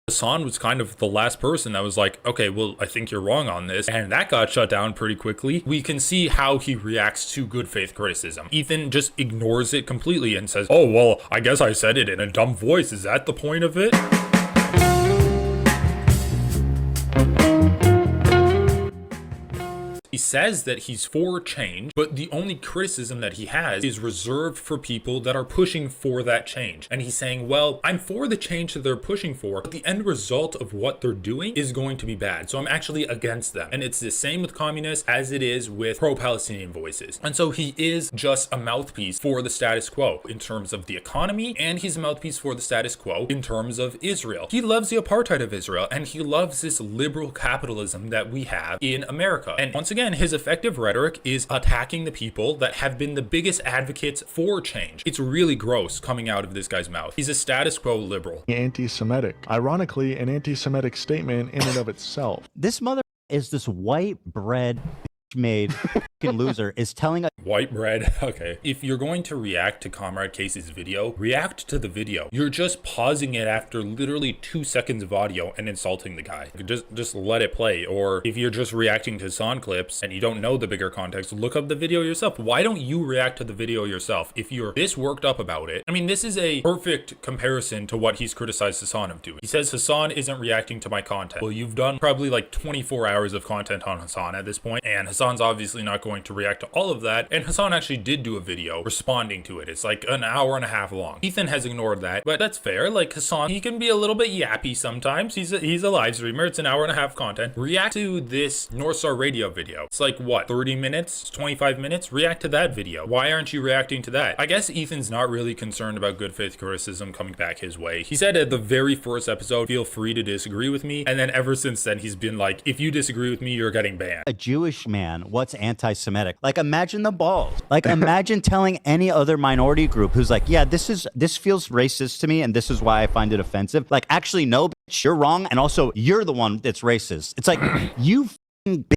Hasan was kind of the last person that was like, okay, well, I think you're wrong on this. And that got shut down pretty quickly. We can see how he reacts to good faith criticism. Ethan just ignores it completely and says, oh, well, I guess I said it in a dumb voice. Is that the point of it? He says that he's for change, but the only criticism that he has is reserved for people that are pushing for that change. And he's saying, well, I'm for the change that they're pushing for, but the end result of what they're doing is going to be bad. So I'm actually against them. And it's the same with communists as it is with pro-Palestinian voices. And so he is just a mouthpiece for the status quo in terms of the economy, and he's a mouthpiece for the status quo in terms of Israel. He loves the apartheid of Israel, and he loves this liberal capitalism that we have in America. And once again, his effective rhetoric is attacking the people that have been the biggest advocates for change. It's really gross coming out of this guy's mouth. He's a status quo liberal. Anti-Semitic. Ironically, an anti-Semitic statement in and of itself. This mother is this white bread made loser is telling us white bread. Okay. If you're going to react to Comrade Casey's video, react to the video. You're just pausing it after literally 2 seconds of audio and insulting the guy. Just let it play. Or if you're just reacting to Hasan clips and you don't know the bigger context, look up the video yourself. Why don't you react to the video yourself if you're this worked up about it? I mean, this is a perfect comparison to what he's criticized Hasan of doing. He says Hasan isn't reacting to my content. Well, you've done probably like 24 hours of content on Hasan at this point, and Hasan's obviously not going to react to all of that. And Hasan actually did do a video responding to it. It's like an hour and a half long. Ethan has ignored that, but that's fair. Like Hasan, he can be a little bit yappy sometimes. He's a live streamer. It's an hour and a half content. React to this North Star Radio video. It's like what, 30 minutes, 25 minutes? React to that video. Why aren't you reacting to that? I guess Ethan's not really concerned about good faith criticism coming back his way. He said at the very first episode, feel free to disagree with me. And then ever since then, he's been like, if you disagree with me, you're getting banned. A Jewish man, what's anti-Semitic? Like, imagine the balls. Like, imagine telling any other minority group who's like, yeah, this feels racist to me and this is why I find it offensive. Like, actually, no, bitch, you're wrong. And also, you're the one that's racist. It's like, you f***ing bitch.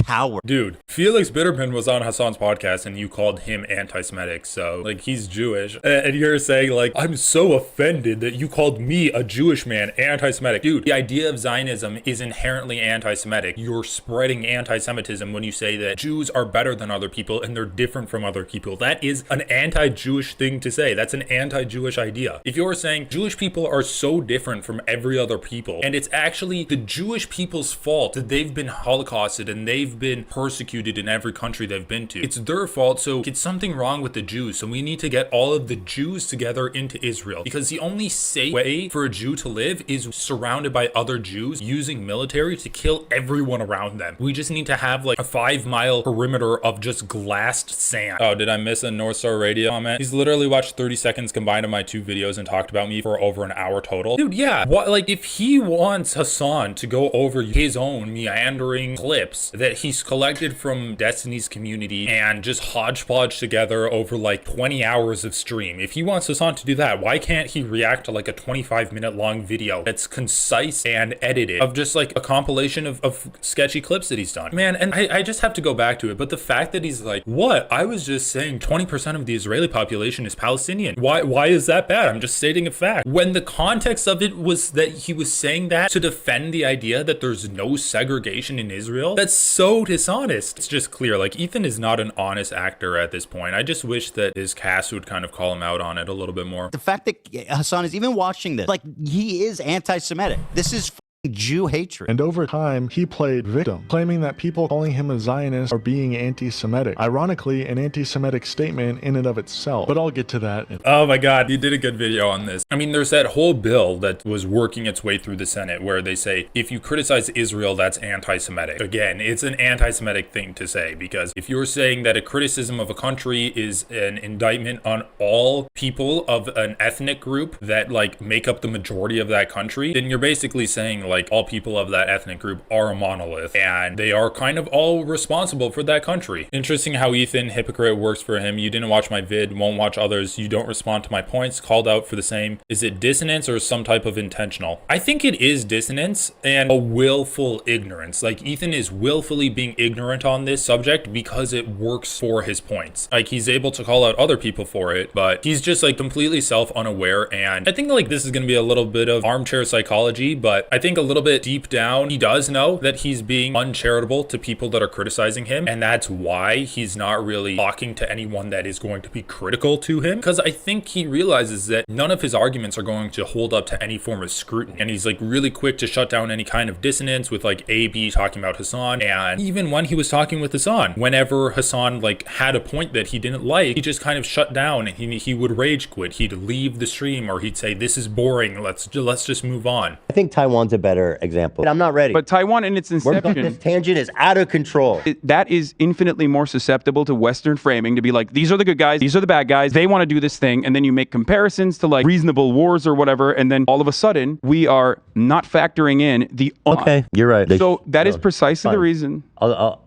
Coward. Dude, Felix Bitterman was on Hasan's podcast and you called him anti-Semitic, so like he's Jewish, and you're saying like, I'm so offended that you called me, a Jewish man, anti-Semitic. Dude, the idea of Zionism is inherently anti-Semitic. You're spreading anti-Semitism when you say that Jews are better than other people and they're different from other people. That is an anti-Jewish thing to say. That's an anti-Jewish idea. If you're saying Jewish people are so different from every other people, and it's actually the Jewish people's fault that they've been holocausted and they've been persecuted in every country they've been to. It's their fault, so it's something wrong with the Jews. So we need to get all of the Jews together into Israel, because the only safe way for a Jew to live is surrounded by other Jews using military to kill everyone around them. We just need to have like a 5-mile perimeter of just glassed sand. Oh, did I miss a North Star Radio comment? He's literally watched 30 seconds combined of my 2 videos and talked about me for over an hour total. Dude, yeah. What, like if he wants Hasan to go over his own meandering clips that he's collected from Destiny's community and just hodgepodge together over like 20 hours of stream, if he wants Hasan to do that, why can't he react to like a 25-minute long video that's concise and edited of just like a compilation of sketchy clips that he's done? Man, and I just have to go back to it, but the fact that he's like, what? I was just saying 20% of the Israeli population is Palestinian. Why is that bad? I'm just stating a fact. When the context of it was that he was saying that to defend the idea that there's no segregation in Israel, that's so dishonest. It's just clear, like Ethan is not an honest actor at this point. I just wish that his cast would kind of call him out on it a little bit more. The fact that Hasan is even watching this, like, he is anti-Semitic. This is Jew hatred. And over time, he played victim, claiming that people calling him a Zionist are being anti-Semitic. Ironically, an anti-Semitic statement in and of itself. But I'll get to that. Oh my God, you did a good video on this. I mean, there's that whole bill that was working its way through the Senate where they say, if you criticize Israel, that's anti-Semitic. Again, it's an anti-Semitic thing to say, because if you're saying that a criticism of a country is an indictment on all people of an ethnic group that like make up the majority of that country, then you're basically saying like all people of that ethnic group are a monolith and they are kind of all responsible for that country. Interesting how Ethan, hypocrite, works for him. You didn't watch my vid, won't watch others, you don't respond to my points, called out for the same. Is it dissonance or some type of intentional? I think it is dissonance and a willful ignorance. Like Ethan is willfully being ignorant on this subject because it works for his points. Like he's able to call out other people for it, but he's just like completely self-unaware. And I think like this is going to be a little bit of armchair psychology, but I think a little bit deep down, he does know that he's being uncharitable to people that are criticizing him. And that's why he's not really talking to anyone that is going to be critical to him. Because I think he realizes that none of his arguments are going to hold up to any form of scrutiny. And he's like really quick to shut down any kind of dissonance with like AB talking about Hasan. And even when he was talking with Hasan, whenever Hasan like had a point that he didn't like, he just kind of shut down and he would rage quit. He'd leave the stream or he'd say, this is boring. Let's just move on. I think Taiwan's a better example. I'm not ready. But Taiwan in its inception, This tangent is out of control. that is infinitely more susceptible to Western framing, to be like, these are the good guys, these are the bad guys, they want to do this thing, and then you make comparisons to like reasonable wars or whatever, and then all of a sudden we are not factoring in the Okay, you're right. So that is precisely the reason. So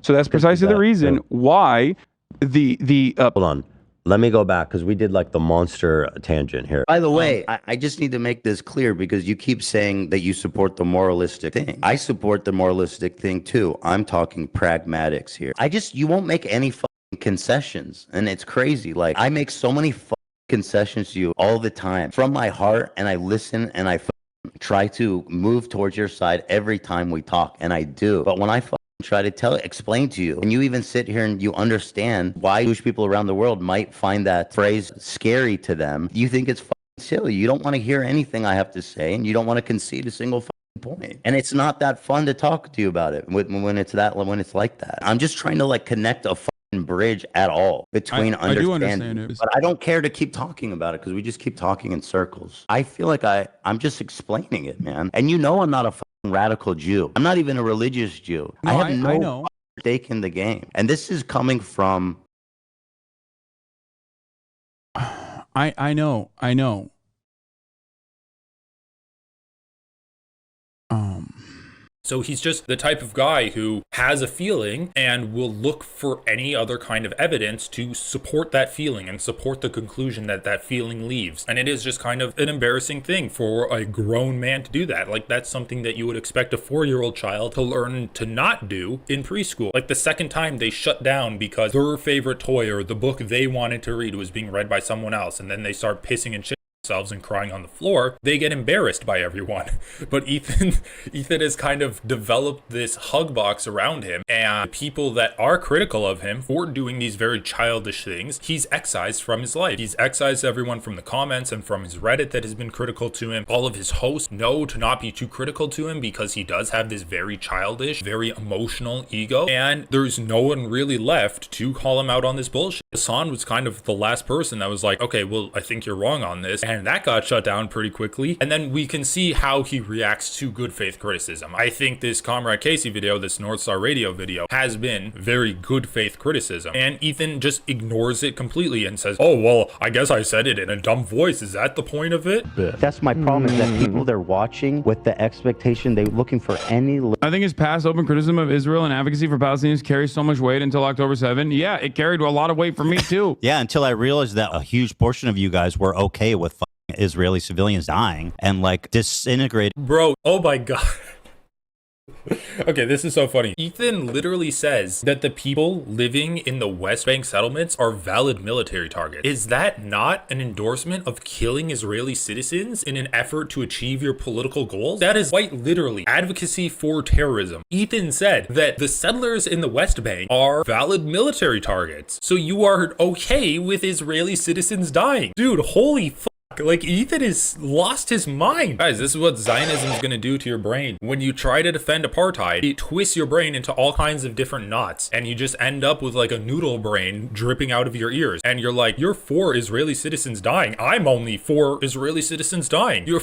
that's precisely the reason why the hold on. Let me go back because we did like the monster tangent here. By the way, I just need to make this clear because you keep saying that you support the moralistic thing. I support the moralistic thing too. I'm talking pragmatics here. You won't make any fucking concessions. And it's crazy. Like, I make so many fucking concessions to you all the time from my heart, and I listen and I try to move towards your side every time we talk. And I do. But when I try to explain to you, and you even sit here and you understand why Jewish people around the world might find that phrase scary to them, you think it's silly. You don't want to hear anything I have to say, and you don't want to concede a single point. And it's not that fun to talk to you about it when it's like that. I'm just trying to like connect a bridge at all between understanding it. But I don't care to keep talking about it because we just keep talking in circles. I feel like I'm just explaining it, man. And you know I'm not a radical Jew. I'm not even a religious Jew. No, I have no stake in the game. And this is coming from... I know. So he's just the type of guy who has a feeling and will look for any other kind of evidence to support that feeling and support the conclusion that that feeling leaves. And it is just kind of an embarrassing thing for a grown man to do that. Like, that's something that you would expect a 4-year-old child to learn to not do in preschool. Like, the second time they shut down because their favorite toy or the book they wanted to read was being read by someone else, and then they start pissing and shit themselves and crying on the floor, they get embarrassed by everyone. But Ethan has kind of developed this hug box around him, and people that are critical of him for doing these very childish things, he's excised from his life. He's excised everyone from the comments and from his Reddit that has been critical to him. All of his hosts know to not be too critical to him because he does have this very childish, very emotional ego, and there's no one really left to call him out on this bullshit. Hasan was kind of the last person that was like, okay, well, I think you're wrong on this. And that got shut down pretty quickly. And then we can see how he reacts to good faith criticism. I think this Comrade Casey video, this North Star Radio video, has been very good faith criticism. And Ethan just ignores it completely and says, oh, well, I guess I said it in a dumb voice. Is that the point of it? That's my problem, is that people, they're watching with the expectation, they're looking for any... I think his past open criticism of Israel and advocacy for Palestinians carries so much weight until October 7. Yeah, it carried a lot of weight for me too. Yeah, until I realized that a huge portion of you guys were okay with Israeli civilians dying and like disintegrating. Bro, oh my God. Okay, this is so funny. Ethan literally says that the people living in the West Bank settlements are valid military targets. Is that not an endorsement of killing Israeli citizens in an effort to achieve your political goals? That is quite literally advocacy for terrorism. Ethan said that the settlers in the West Bank are valid military targets. So you are okay with Israeli citizens dying. Dude, holy fuck. Like, Ethan has lost his mind. Guys, this is what Zionism is going to do to your brain. When you try to defend apartheid, it twists your brain into all kinds of different knots, and you just end up with like a noodle brain dripping out of your ears. And you're like, you're for Israeli citizens dying. I'm only for Israeli citizens dying. You're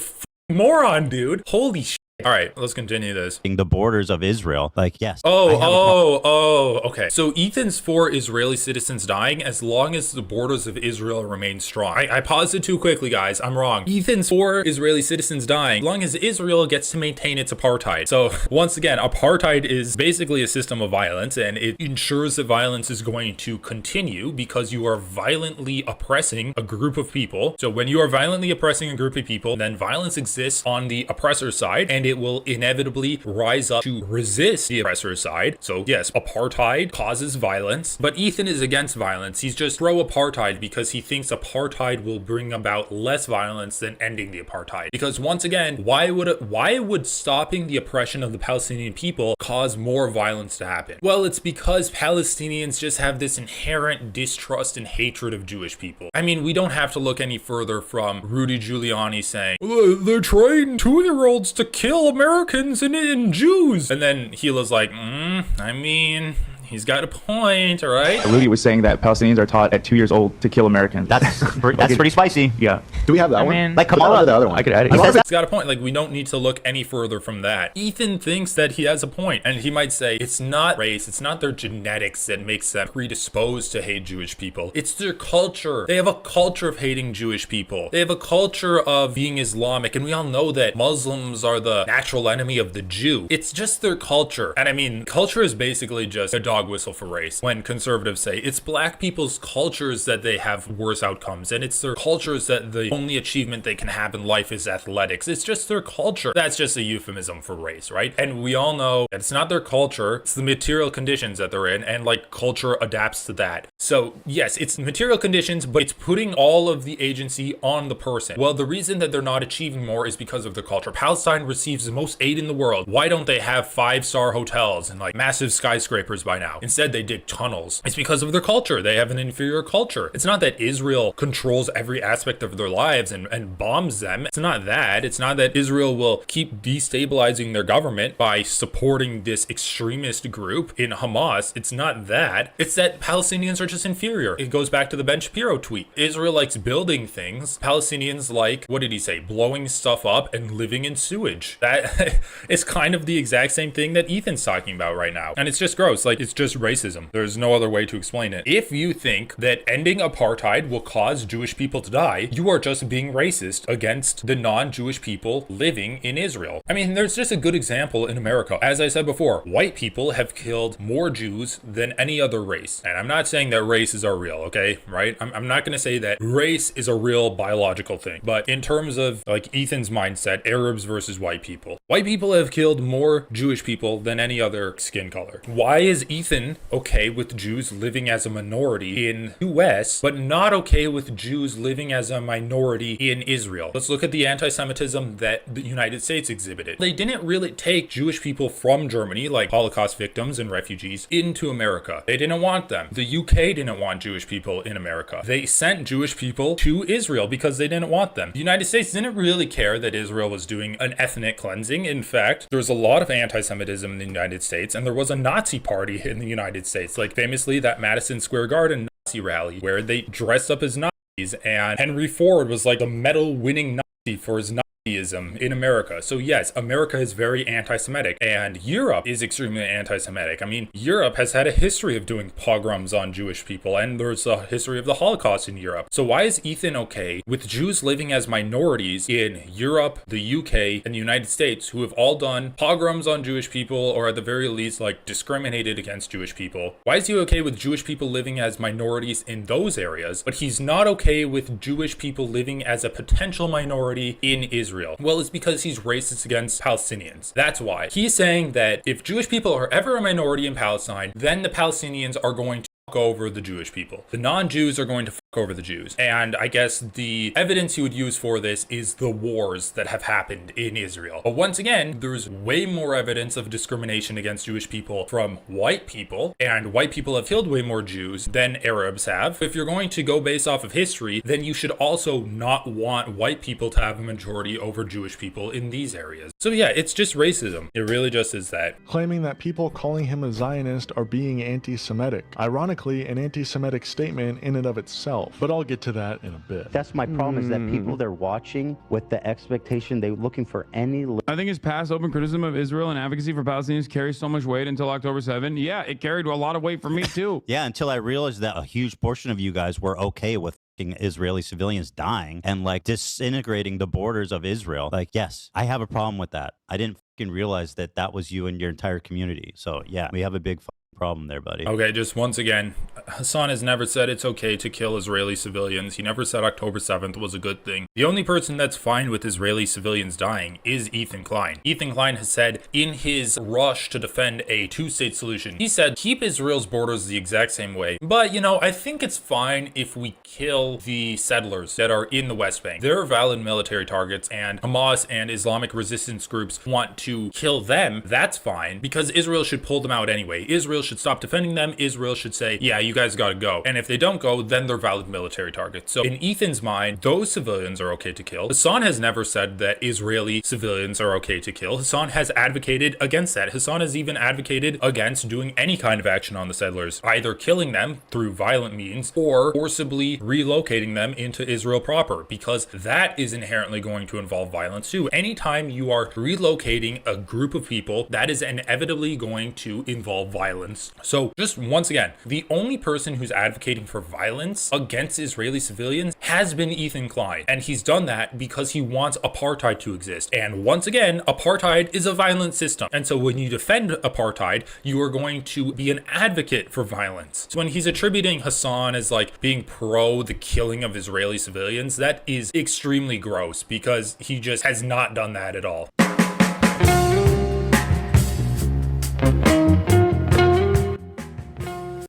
a moron, dude. Holy shit. All right, let's continue this. the borders of Israel. Like, yes. Okay. So Ethan's for Israeli citizens dying as long as the borders of Israel remain strong. I paused it too quickly, guys. I'm wrong. Ethan's for Israeli citizens dying as long as Israel gets to maintain its apartheid. So once again, apartheid is basically a system of violence, and it ensures that violence is going to continue because you are violently oppressing a group of people. So when you are violently oppressing a group of people, then violence exists on the oppressor side, and it will inevitably rise up to resist the oppressor side. So yes, apartheid causes violence, but Ethan is against violence. He's just pro-apartheid because he thinks apartheid will bring about less violence than ending the apartheid. Because once again, why would stopping the oppression of the Palestinian people cause more violence to happen? Well, it's because Palestinians just have this inherent distrust and hatred of Jewish people. I mean, we don't have to look any further from Rudy Giuliani saying, they're trying 2-year-olds to kill Americans and Jews. And then Gila's like, I mean, he's got a point, all right? Rudy was saying that Palestinians are taught at 2 years old to kill Americans. That's pretty spicy. Yeah. Do we have that one? Like, come on. The other one. I could add it. He's got a point. Like, we don't need to look any further from that. Ethan thinks that he has a point, and he might say it's not race, it's not their genetics that makes them predisposed to hate Jewish people. It's their culture. They have a culture of hating Jewish people. They have a culture of being Islamic, and we all know that Muslims are the natural enemy of the Jew. It's just their culture. And I mean, culture is basically just a dog whistle for race. When conservatives say it's black people's cultures that they have worse outcomes, and it's their cultures that the only achievement they can have in life is athletics. It's just their culture. That's just a euphemism for race, right? And we all know that it's not their culture, it's the material conditions that they're in, and like culture adapts to that. So yes, it's material conditions, but it's putting all of the agency on the person. Well, the reason that they're not achieving more is because of their culture. Palestine receives the most aid in the world. Why don't they have 5-star hotels and like massive skyscrapers by now? Instead, they dig tunnels. It's because of their culture. They have an inferior culture. It's not that Israel controls every aspect of their lives and bombs them. It's not that. It's not that Israel will keep destabilizing their government by supporting this extremist group in Hamas. It's not that. It's that Palestinians are just inferior. It goes back to the Ben Shapiro tweet. Israel likes building things. Palestinians like, what did he say? Blowing stuff up and living in sewage. That is kind of the exact same thing that Ethan's talking about right now. And it's just gross. Like, it's just racism. There's no other way to explain it. If you think that ending apartheid will cause Jewish people to die, you are just being racist against the non-Jewish people living in Israel. I mean, there's just a good example in America. As I said before, white people have killed more Jews than any other race. And I'm not saying that races are real, okay? Right? I'm not going to say that race is a real biological thing. But in terms of like Ethan's mindset, Arabs versus white people have killed more Jewish people than any other skin color. Why is Ethan okay with Jews living as a minority in US, but not okay with Jews living as a minority in Israel? Let's look at the anti-Semitism that the United States exhibited. They didn't really take Jewish people from Germany, like Holocaust victims and refugees, into America. They didn't want them. The UK didn't want Jewish people in America. They sent Jewish people to Israel because they didn't want them. The United States didn't really care that Israel was doing an ethnic cleansing. In fact, there's a lot of anti-Semitism in the United States, and there was a Nazi party in the United States, like famously that Madison Square Garden Nazi rally where they dressed up as Nazis, and Henry Ford was like the medal winning Nazi for his Nazism in America. So yes, America is very anti-Semitic, and Europe is extremely anti-Semitic. I mean, Europe has had a history of doing pogroms on Jewish people, and there's a history of the Holocaust in Europe. So why is Ethan okay with Jews living as minorities in Europe, the UK, and the United States, who have all done pogroms on Jewish people, or at the very least, like, discriminated against Jewish people? Why is he okay with Jewish people living as minorities in those areas, but he's not okay with Jewish people living as a potential minority in Israel? Well, it's because he's racist against Palestinians. That's why. He's saying that if Jewish people are ever a minority in Palestine, then the Palestinians are going to over the Jewish people. The non-Jews are going to over the Jews. And I guess the evidence he would use for this is the wars that have happened in Israel. But once again, there's way more evidence of discrimination against Jewish people from white people, and white people have killed way more Jews than Arabs have. If you're going to go based off of history, then you should also not want white people to have a majority over Jewish people in these areas. So yeah, it's just racism. It really just is that. Claiming that people calling him a Zionist are being anti-Semitic. Ironically, an anti-Semitic statement in and of itself. itself. But I'll get to that in a bit. That's my problem, is that people they're watching with the expectation they're looking for any I think his past open criticism of Israel and advocacy for Palestinians carries so much weight until October 7. Yeah, it carried a lot of weight for me too. Yeah, until I realized that a huge portion of you guys were okay with Israeli civilians dying and like disintegrating the borders of Israel. Like, yes, I have a problem with that. I didn't realize that that was you and your entire community. So yeah, we have a big problem there, buddy. Okay, just once again, Hasan has never said it's okay to kill Israeli civilians. He never said October 7th was a good thing. The only person that's fine with Israeli civilians dying is Ethan Klein. Ethan Klein has said in his rush to defend a two-state solution, he said, keep Israel's borders the exact same way. But, you know, I think it's fine if we kill the settlers that are in the West Bank. They're valid military targets, and Hamas and Islamic resistance groups want to kill them. That's fine, because Israel should pull them out anyway. Israel should stop defending them. Israel should say, yeah, you guys gotta go. And if they don't go, then they're valid military targets. So in Ethan's mind, those civilians are okay to kill. Hasan has never said that Israeli civilians are okay to kill. Hasan has advocated against that. Hasan has even advocated against doing any kind of action on the settlers, either killing them through violent means or forcibly relocating them into Israel proper, because that is inherently going to involve violence too. Anytime you are relocating a group of people, that is inevitably going to involve violence. So just once again, the only person who's advocating for violence against Israeli civilians has been Ethan Klein. And he's done that because he wants apartheid to exist. And once again, apartheid is a violent system. And so when you defend apartheid, you are going to be an advocate for violence. So when he's attributing Hasan as like being pro the killing of Israeli civilians, that is extremely gross because he just has not done that at all.